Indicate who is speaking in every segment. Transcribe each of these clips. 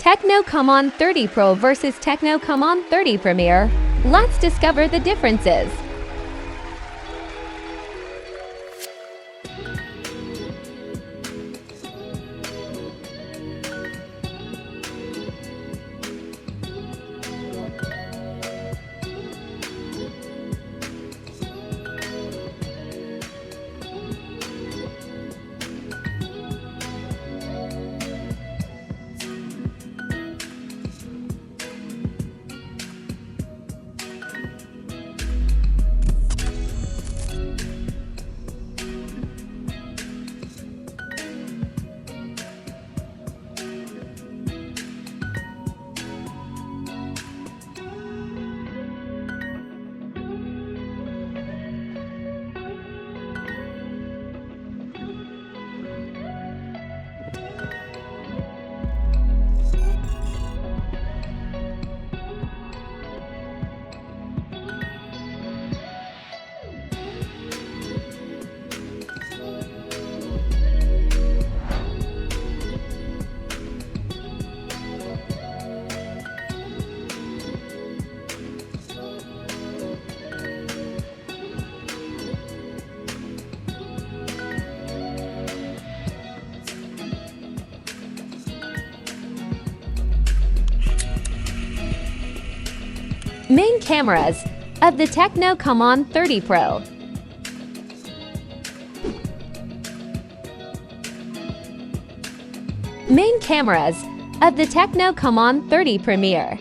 Speaker 1: Tecno Camon 30 Pro versus Tecno Camon 30 Premier. Let's discover the differences. Main cameras of the Tecno Camon 30 Pro. Main cameras of the Tecno Camon 30 Premier.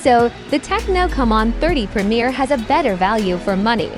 Speaker 1: So, the Tecno Camon 30 Premier has a better value for money.